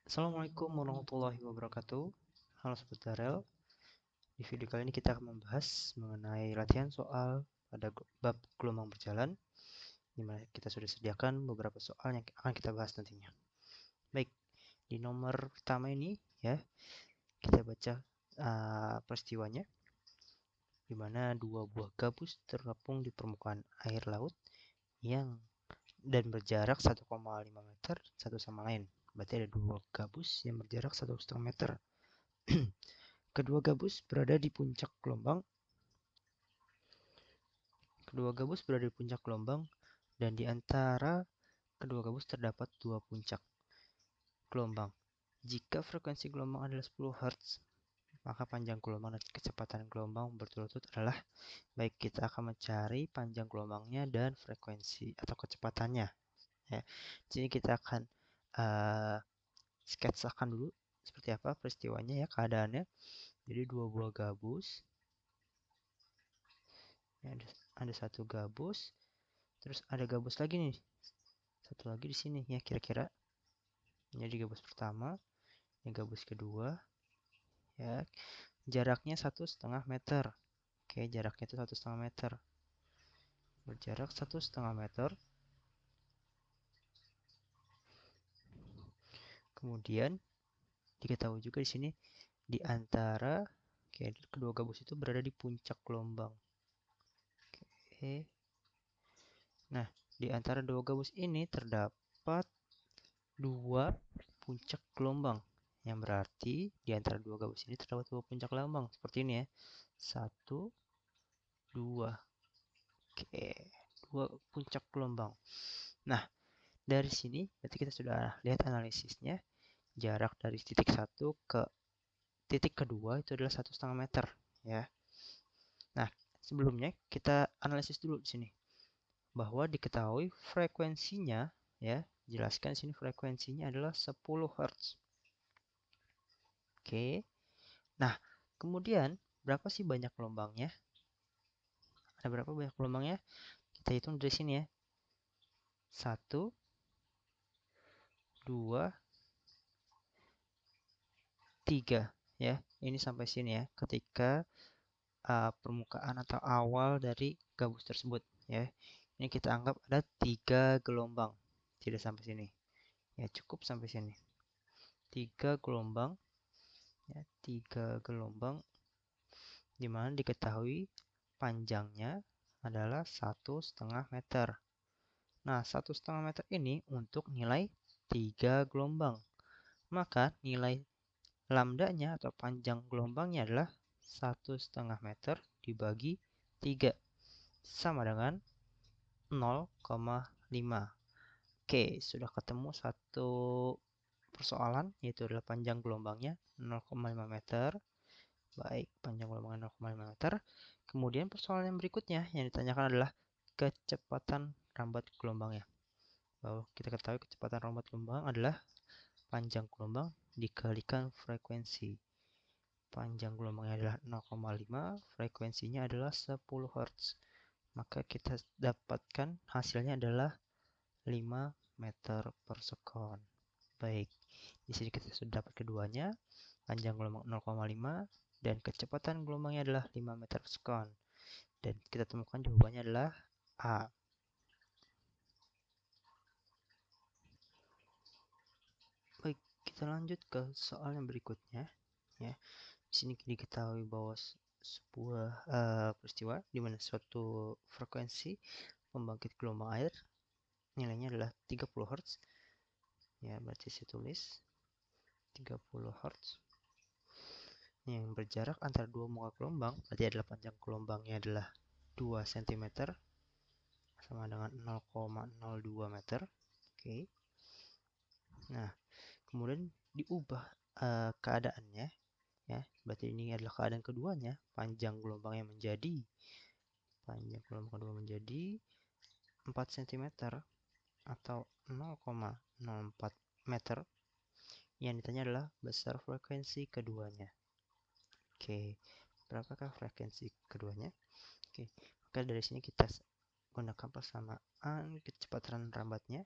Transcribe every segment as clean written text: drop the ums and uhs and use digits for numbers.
Assalamualaikum warahmatullahi wabarakatuh. Halo Sobat Darel. Di video kali ini kita akan membahas mengenai latihan soal pada bab gelombang berjalan, di mana kita sudah sediakan beberapa soal yang akan kita bahas nantinya. Baik, di nomor pertama ini ya, kita baca peristiwanya, di mana dua buah gabus terapung di permukaan air laut dan berjarak 1,5 meter satu sama lain. Berarti ada dua gabus yang berjarak 1,5 meter. Kedua gabus berada di puncak gelombang. Dan di antara kedua gabus terdapat dua puncak gelombang. Jika frekuensi gelombang adalah 10 Hz, maka panjang gelombang dan kecepatan gelombang berturut-turut adalah, baik, kita akan mencari panjang gelombangnya dan frekuensi atau kecepatannya. Ya. Di sini kita akan sketsakan dulu seperti apa peristiwanya ya, keadaannya. Jadi dua buah gabus, ya, ada satu gabus, terus ada gabus lagi nih, satu lagi di sini ya, kira-kira. Jadi gabus pertama, ini gabus kedua, ya, jaraknya 1,5 meter. Oke, jaraknya itu 1,5 meter, berjarak 1,5 meter. Kemudian diketahui juga di sini di antara kedua gabus itu berada di puncak gelombang. Oke. Nah, di antara dua gabus ini terdapat dua puncak gelombang, yang berarti di antara dua gabus ini terdapat dua puncak gelombang seperti ini ya. 1, 2. Oke, dua puncak gelombang. Nah, dari sini berarti kita sudah lihat analisisnya. Jarak dari titik 1 ke titik kedua itu adalah 1,5 meter ya. Nah, sebelumnya kita analisis dulu di sini bahwa diketahui frekuensinya ya. Jelaskan sini frekuensinya adalah 10 Hz. Oke. Nah, kemudian berapa sih banyak gelombangnya? Ada berapa banyak gelombangnya? Kita hitung dari sini ya. 1, 2, 3 ya. Ini sampai sini ya, ketika permukaan atau awal dari gabus tersebut ya. Ini kita anggap ada 3 gelombang. Tidak sampai sini. Ya, cukup sampai sini. 3 gelombang ya, 3 gelombang, di mana diketahui panjangnya adalah 1,5 meter. Nah, 1,5 meter ini untuk nilai 3 gelombang. Maka nilai lambdanya atau panjang gelombangnya adalah 1,5 meter dibagi 3 sama dengan 0,5. Oke, sudah ketemu satu persoalan, yaitu adalah panjang gelombangnya 0,5 meter. Baik, panjang gelombangnya 0,5 meter. Kemudian persoalan yang berikutnya yang ditanyakan adalah kecepatan rambat gelombangnya. Bahwa kita ketahui kecepatan rambat gelombang adalah panjang gelombang dikalikan frekuensi. Panjang gelombangnya adalah 0,5, frekuensinya adalah 10 Hz. Maka kita dapatkan hasilnya adalah 5 meter per sekon. Baik, di sini kita sudah dapat keduanya, panjang gelombang 0,5 dan kecepatan gelombangnya adalah 5 meter per sekon. Dan kita temukan jawabannya adalah A. Baik, kita lanjut ke soal yang berikutnya ya. Di sini diketahui bahwa sebuah peristiwa di mana suatu frekuensi pembangkit gelombang air nilainya adalah 30 Hz. Ya, berarti saya tulis 30 Hz yang berjarak antara dua muka gelombang, berarti adalah panjang gelombangnya adalah 2 cm sama dengan 0,02 meter. Oke. Nah, kemudian diubah keadaannya ya. Berarti ini adalah keadaan keduanya, panjang gelombang kedua menjadi 4 cm atau 0,04 meter. Yang ditanya adalah besar frekuensi keduanya. Oke, berapakah frekuensi keduanya? Oke, maka dari sini kita gunakan persamaan kecepatan rambatnya.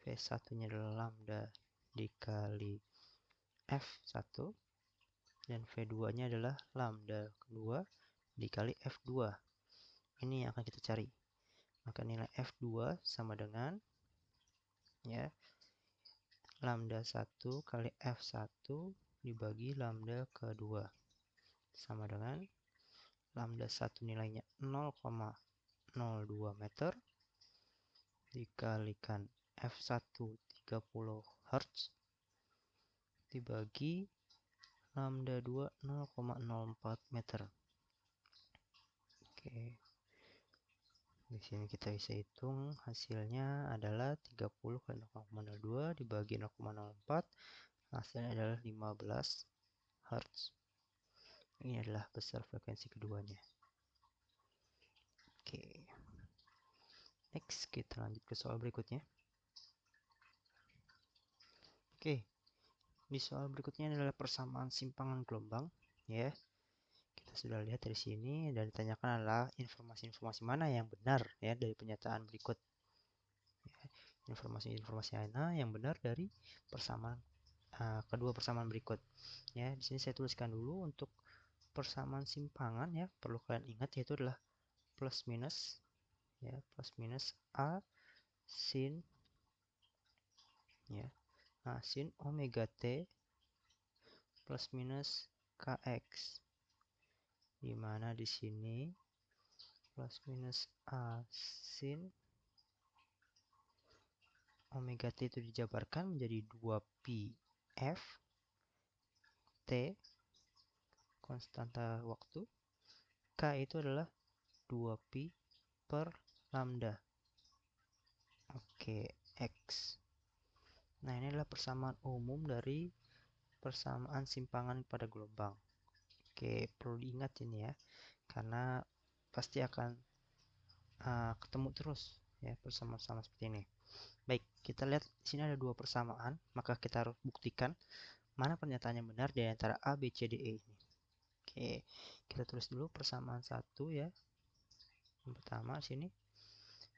V1-nya adalah lambda dikali F1 dan V2 nya adalah lambda kedua dikali F2. Ini yang akan kita cari. Maka nilai F2 sama dengan ya lambda 1 kali F1 dibagi lambda kedua sama dengan lambda 1 nilainya 0,02 meter dikalikan F1 30 Hz dibagi lambda 2 0,04 meter. Oke. Di sini kita bisa hitung hasilnya adalah 30 kali 0,02 dibagi 0,04, hasilnya adalah 15 Hz. Ini adalah besar frekuensi keduanya. Oke. Next, kita lanjut ke soal berikutnya. Oke. Di soal berikutnya adalah persamaan simpangan gelombang, ya. Kita sudah lihat dari sini dan ditanyakan adalah informasi-informasi mana yang benar ya dari pernyataan berikut. Informasi-informasi mana yang benar dari persamaan kedua persamaan berikut. Ya, di sini saya tuliskan dulu untuk persamaan simpangan ya, perlu kalian ingat yaitu adalah plus minus ya, plus minus A sin ya. Nah, sin omega T plus minus Kx. Di mana di sini plus minus A sin omega T itu dijabarkan menjadi 2pi F T konstanta waktu. K itu adalah 2pi per lambda. Oke, X. Nah, ini adalah persamaan umum dari persamaan simpangan pada gelombang. Oke, perlu diingat ini ya, karena pasti akan ketemu terus ya persamaan-persamaan seperti ini. Baik, kita lihat di sini ada dua persamaan, maka kita harus buktikan mana pernyataan yang benar di antara A, B, C, D, E ini. Oke, kita tulis dulu persamaan satu ya. Yang pertama sini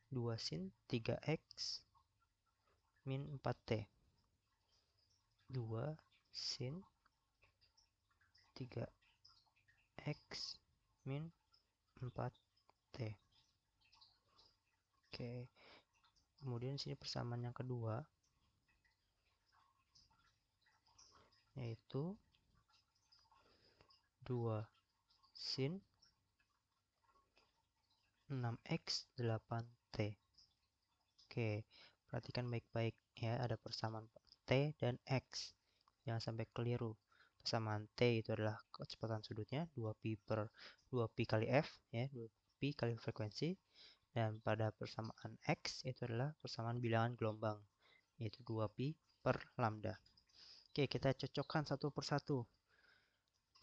2 sin 3x min 4t. 2 sin 3x min 4t. Oke. Kemudian sini persamaan yang kedua yaitu 2 sin 6x 8t. Oke, perhatikan baik-baik ya, ada persamaan t dan x. Jangan sampai keliru. Persamaan t itu adalah kecepatan sudutnya 2pi per 2pi kali f ya, 2pi kali frekuensi, dan pada persamaan x itu adalah persamaan bilangan gelombang yaitu 2pi per lambda. Oke, kita cocokkan satu persatu.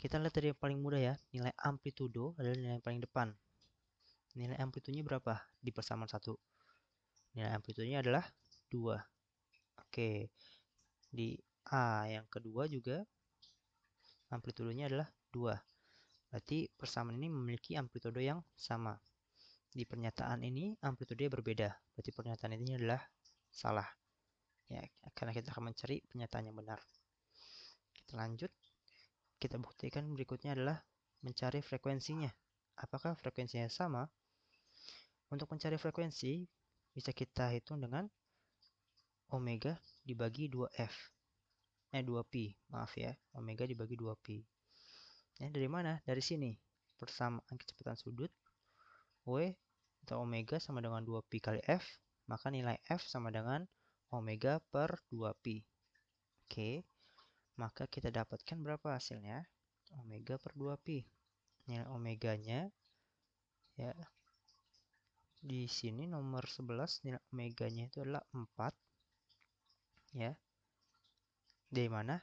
Kita lihat dari yang paling mudah ya, nilai amplitudo adalah nilai yang paling depan. Nilai amplitudonya berapa di persamaan 1? Nilai amplitudonya adalah 2. Oke, di A yang kedua juga amplitudonya adalah 2. Berarti persamaan ini memiliki amplitudo yang sama. Di pernyataan ini amplitudonya berbeda. Berarti pernyataan ini adalah salah. Ya, karena kita akan mencari pernyataan yang benar. Kita lanjut. Kita buktikan berikutnya adalah mencari frekuensinya. Apakah frekuensinya sama? Untuk mencari frekuensi, bisa kita hitung dengan omega dibagi 2f. 2pi, maaf ya. Omega dibagi 2pi. Ya, dari mana? Dari sini. Persamaan kecepatan sudut W atau omega sama dengan 2pi kali f, maka nilai f sama dengan omega per 2pi. Oke, maka kita dapatkan berapa hasilnya? Omega per 2pi. Nilai omeganya ya di sini nomor 11 nilai omeganya itu adalah 4 ya. Dari mana?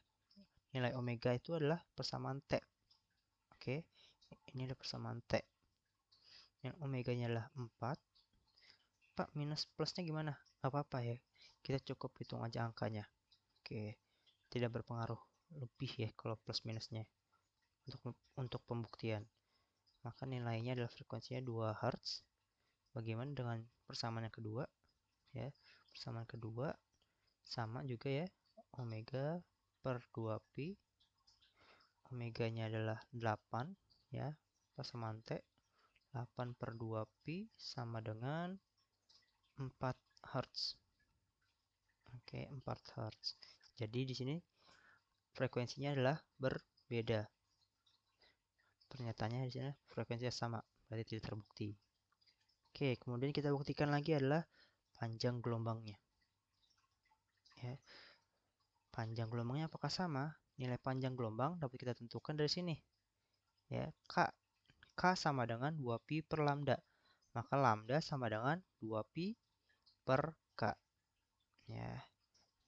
Nilai omega itu adalah persamaan T. Oke, ini adalah persamaan T. Yang omeganya adalah 4. Pak, minus plusnya gimana? Gak apa-apa ya. Kita cukup hitung aja angkanya. Oke, tidak berpengaruh lebih ya kalau plus minusnya untuk pembuktian. Maka nilainya adalah frekuensinya 2 Hz. Bagaimana dengan persamaan yang kedua? Ya, persamaan kedua sama juga ya. omega per 2pi. Omeganya adalah 8 ya, persamaan T. 8 per 2pi sama dengan 4 Hz. Oke, 4 Hz. Jadi di sini frekuensinya adalah berbeda. Pernyataannya di sini frekuensinya sama, berarti tidak terbukti. Oke, kemudian kita buktikan lagi adalah panjang gelombangnya. Ya. Panjang gelombangnya apakah sama? Nilai panjang gelombang dapat kita tentukan dari sini. Ya, K sama dengan 2pi per lambda. Maka lambda sama dengan 2pi per K. Ya,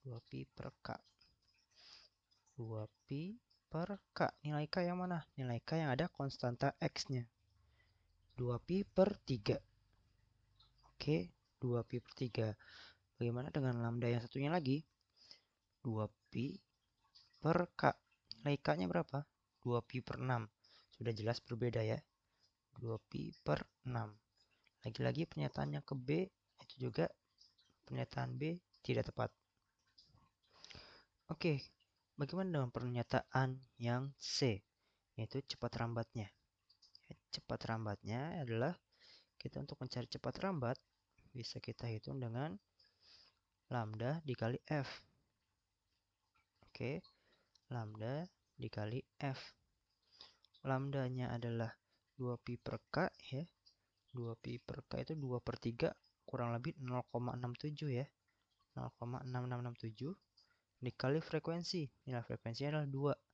2pi per K. 2pi per K. Nilai K yang mana? Nilai K yang ada konstanta X-nya. 2pi per 3. Oke, 2pi per 3. Bagaimana dengan lambda yang satunya lagi? 2pi per K. Nilai K-nya berapa? 2pi per 6. Sudah jelas berbeda ya. 2pi per 6. Lagi-lagi pernyataannya ke B, itu juga pernyataan B tidak tepat. Oke, bagaimana dengan pernyataan yang C, yaitu cepat rambatnya? Cepat rambatnya adalah kita untuk mencari cepat rambat bisa kita hitung dengan lambda dikali F. Oke, lambda dikali F. Lambdanya adalah 2pi per K ya. 2pi per K itu 2 per 3 kurang lebih 0,67 ya. 0,6667 dikali frekuensi. Nilai frekuensinya adalah 2.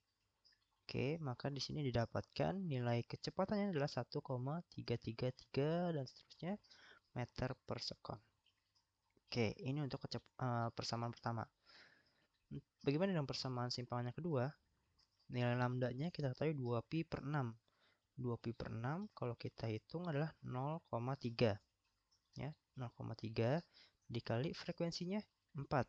Oke, maka di sini didapatkan nilai kecepatannya adalah 1,333 dan seterusnya meter per sekon. Oke, ini untuk persamaan pertama. Bagaimana dengan persamaan simpangan yang kedua? Nilai lambdanya kita ketahui 2pi per 6. 2pi per 6 kalau kita hitung adalah 0,3. Ya, 0,3 dikali frekuensinya 4.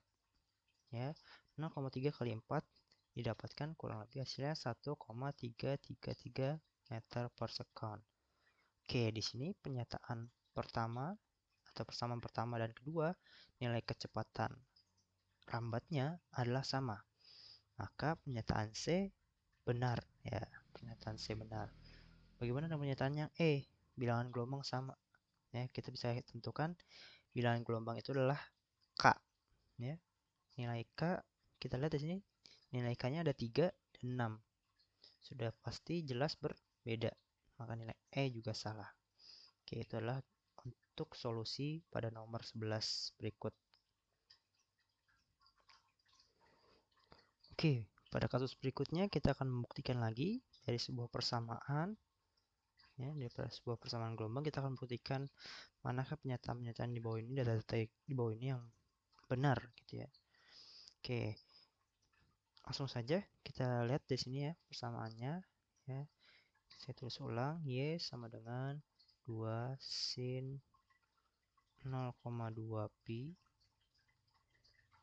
Ya, 0,3 kali 4 didapatkan kurang lebih hasilnya 1,333 meter per sekon. Oke, di sini pernyataan pertama atau persamaan pertama dan kedua, nilai kecepatan rambatnya adalah sama. Maka pernyataan C benar ya, pernyataan C benar. Bagaimana dengan pernyataan yang E? Bilangan gelombang sama. Ya, kita bisa tentukan bilangan gelombang itu adalah K. Ya. Nilai K kita lihat di sini nilai K-nya ada 3 dan 6. Sudah pasti jelas berbeda. Maka nilai E juga salah. Oke, itu adalah untuk solusi pada nomor 11 berikut. Oke, pada kasus berikutnya kita akan membuktikan lagi dari sebuah persamaan. Ya, dari sebuah persamaan gelombang kita akan membuktikan manakah pernyataan-pernyataan di bawah ini, data-data di bawah ini yang benar gitu ya. Oke, langsung saja kita lihat di sini ya persamaannya ya. Saya tulis ulang, Y sama dengan 2 sin 0,2 pi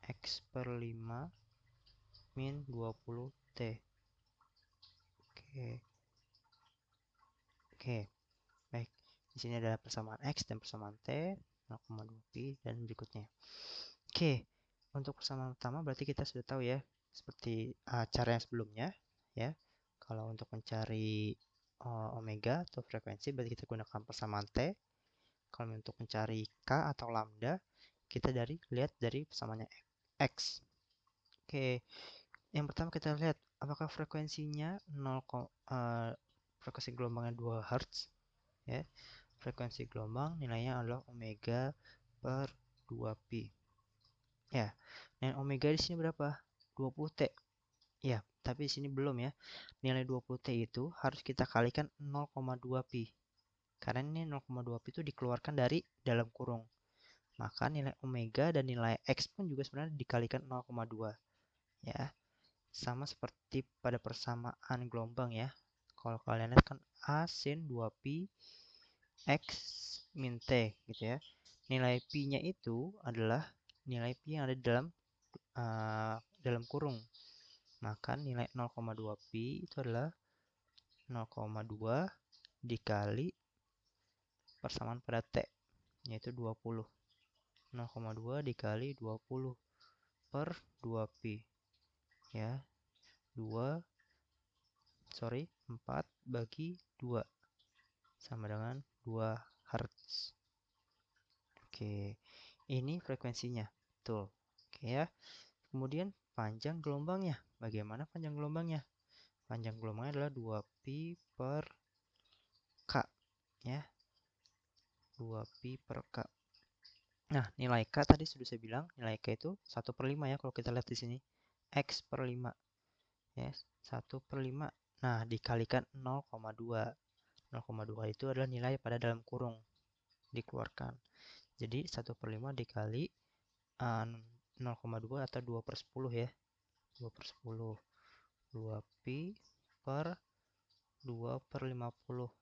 X per 5 min 20 T. Oke, baik. Di sini ada persamaan X dan persamaan T, 0,2 pi dan berikutnya. Oke, untuk persamaan pertama berarti kita sudah tahu ya, seperti cara yang sebelumnya ya. Kalau untuk mencari omega atau frekuensi berarti kita gunakan persamaan T. Kalau untuk mencari K atau lambda, kita lihat dari persamaannya X. Oke, yang pertama kita lihat apakah frekuensinya frekuensi gelombangnya 2 Hz ya. Frekuensi gelombang nilainya adalah omega per 2pi. Ya. Dan omega di sini berapa? 20T. Ya, tapi di sini belum ya. Nilai 20T itu harus kita kalikan 0,2pi. Karena ini 0,2pi itu dikeluarkan dari dalam kurung. Maka nilai omega dan nilai X pun juga sebenarnya dikalikan 0,2. Ya. Sama seperti pada persamaan gelombang ya. Kalau kalian lihat kan A sin 2pi X min T gitu ya. Nilai pi-nya itu adalah nilai pi yang ada di dalam kurung. Maka nilai 0,2 pi itu adalah 0,2 dikali persamaan pada T, yaitu 20. 0,2 dikali 20 per 2 pi. ya. 4 bagi 2 sama dengan 2 Hz. Oke, ini frekuensinya. Betul. Oke ya. Kemudian panjang gelombangnya. Bagaimana panjang gelombangnya? Panjang gelombangnya adalah 2pi per K. Ya, 2pi per K. Nah, nilai K tadi sudah saya bilang, nilai K itu 1/5 ya kalau kita lihat di sini. X per 5. Ya, 1/5. Nah, dikalikan 0,2. 0,2 itu adalah nilai pada dalam kurung dikeluarkan. Jadi 1/5 dikali 0,2 atau 2/10 ya. 2/10. 2pi per 2/50.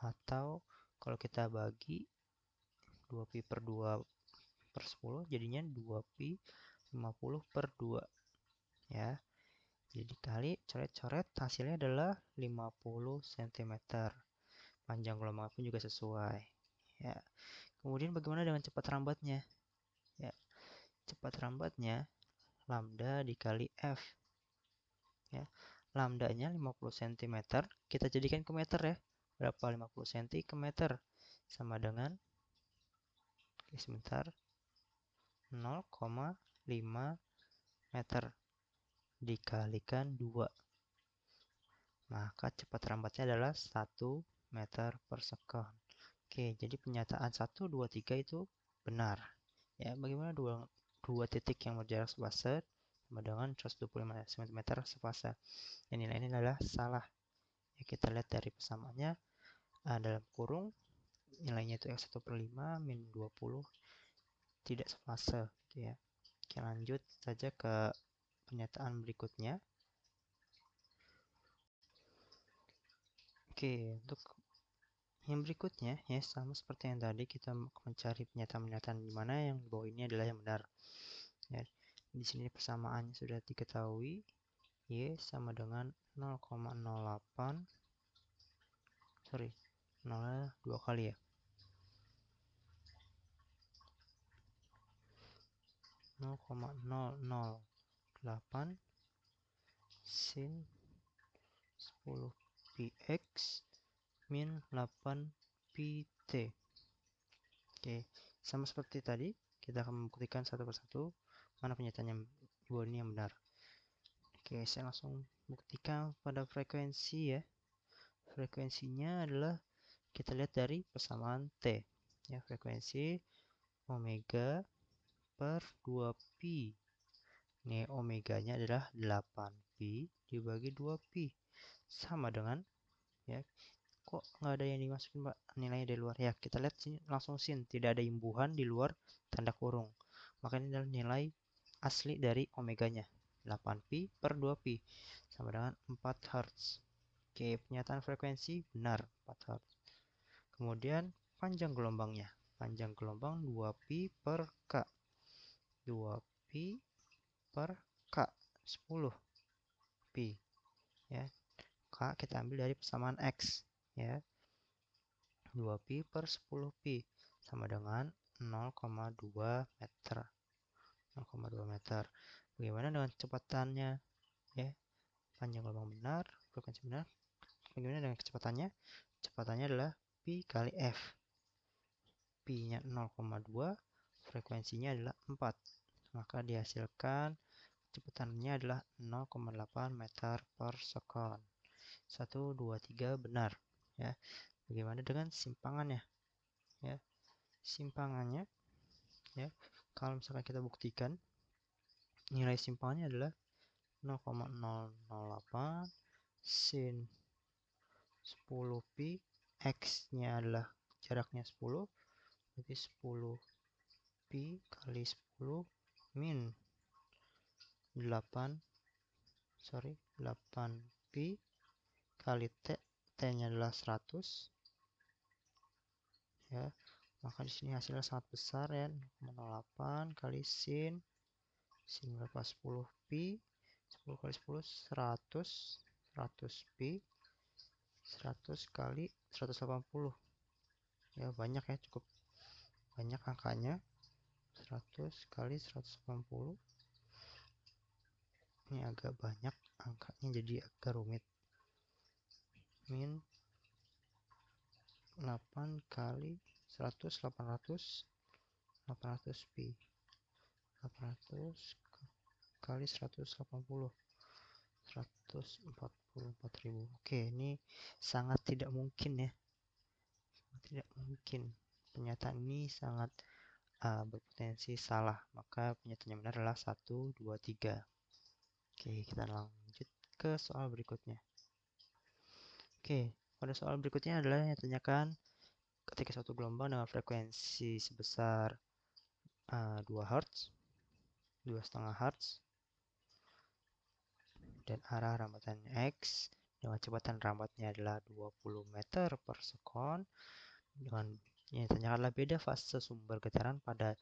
Atau kalau kita bagi 2pi per 2/10 jadinya 2pi 50/2 ya. Jadi dikali coret-coret hasilnya adalah 50 cm. Panjang gelombang pun juga sesuai ya. Kemudian bagaimana dengan cepat rambatnya? Ya, cepat rambatnya lambda dikali F. Ya. Lambdanya 50 cm, kita jadikan ke meter ya. Berapa 50 cm ke meter? Sama dengan sebentar 0,5 meter dikalikan 2. Maka cepat rambatnya adalah 1 meter per second. Oke, jadi pernyataan 1, 2, 3 itu benar. Ya, bagaimana dua titik yang berjarak sefase sama dengan 125 cm sefase. Dan nilai ini adalah salah. Ya, kita lihat dari persamaannya dalam kurung nilainya itu X1/5 min 20 tidak sefase gitu ya. Oke, lanjut saja ke pernyataan berikutnya. Oke, untuk yang berikutnya ya sama seperti yang tadi, kita mencari pernyataan-pernyataan di mana yang di bawah ini adalah yang benar. Ya, di sini persamaannya sudah diketahui. Y sama dengan 0,08, sorry, 0 2 kali ya. 0,008 sin 10 px min 8 pt. Oke, sama seperti tadi, kita akan membuktikan satu persatu mana pernyataan yang di bawah ini yang benar. Oke, saya langsung buktikan pada frekuensi ya. Frekuensinya adalah kita lihat dari persamaan T. Ya, frekuensi omega per 2pi. Ini omeganya adalah 8pi dibagi 2pi. Sama dengan, ya, kok nggak ada yang dimasukin Pak nilainya dari luar? Ya, kita lihat sini langsung sin, tidak ada imbuhan di luar tanda kurung. Maka ini adalah nilai asli dari omeganya. 8pi per 2pi sama dengan 4 Hz. Oke, pernyataan frekuensi benar 4 Hz. Kemudian panjang gelombangnya. Panjang gelombang 2pi per K. 2pi per K 10 pi ya. K kita ambil dari persamaan X ya. 2pi per 10 pi sama dengan 0,2 meter. 0,2 meter. Bagaimana dengan kecepatannya ya? Panjang gelombang benar, frekuensi benar. Bagaimana dengan kecepatannya? Kecepatannya adalah pi kali F. Pi-nya 0,2, frekuensinya adalah 4. Maka dihasilkan kecepatannya adalah 0,8 meter per second. 1, 2, 3 benar ya. Bagaimana dengan simpangannya? Ya, simpangannya ya. Kalau misalkan kita buktikan nilai simpangannya adalah 0,008 sin 10 pi, X-nya adalah jaraknya 10, berarti 10 pi kali 10 min 8 pi kali T, T-nya adalah 100 ya. Maka di sini hasilnya sangat besar ya, 0,08 kali sin berapa? 10 pi, 10 kali 10 100, 100 pi, 100 kali 180 ya, banyak ya, cukup banyak angkanya. 100 kali 180 Ini agak banyak angkanya jadi agak rumit. Min 8 kali 100 800 pi 800 kali 180 144.000. Oke, ini sangat tidak mungkin ya. Tidak mungkin. Pernyataan ini sangat berpotensi salah. Maka pernyataan yang benar adalah 1, 2, 3. Oke, kita lanjut ke soal berikutnya. Oke, pada soal berikutnya adalah yang ditanyakan ketika suatu gelombang dengan frekuensi sebesar 2 Hz, 2,5 Hz, dan arah rambatannya X dengan kecepatan rambatnya adalah 20 meter per sekon. Dengan yang ditanyakan adalah beda fase sumber getaran pada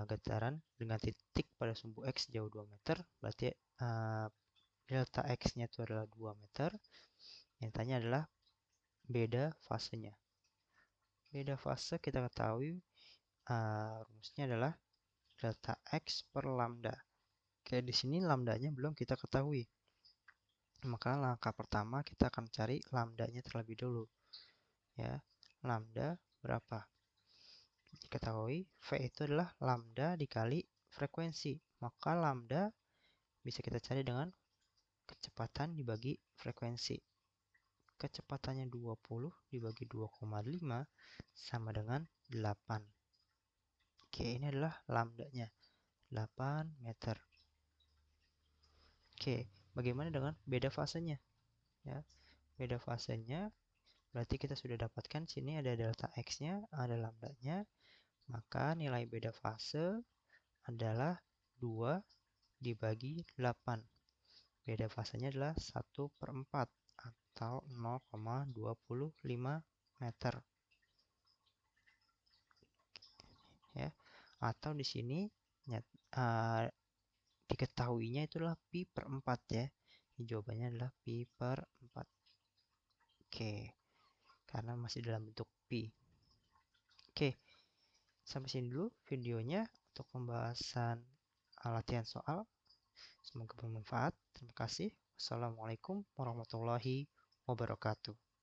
getaran dengan titik pada sumbu X jauh 2 meter. Berarti delta X-nya itu adalah 2 meter. Yang ditanya adalah beda fasenya. Beda fase kita ketahui rumusnya adalah delta X per lambda. Oke, di sini lambdanya belum kita ketahui. Maka langkah pertama kita akan cari lambdanya terlebih dulu. Ya, lambda berapa? Diketahui V itu adalah lambda dikali frekuensi. Maka lambda bisa kita cari dengan kecepatan dibagi frekuensi. Kecepatannya 20 dibagi 2,5 sama dengan 8. Oke, ini adalah lambdanya. 8 meter. Oke, bagaimana dengan beda fasenya? Ya, beda fasenya berarti kita sudah dapatkan sini ada delta X-nya, ada lambdanya. Maka nilai beda fase adalah 2 dibagi 8. Beda fasenya adalah 1/4 atau 0,25 meter. Ya, atau di sini diketahuinya itulah pi per 4 ya. Jawabannya adalah pi per 4. Oke, karena masih dalam bentuk pi. Oke, sampai sini dulu videonya untuk pembahasan latihan soal. Semoga bermanfaat. Terima kasih. Wassalamualaikum warahmatullahi wabarakatuh.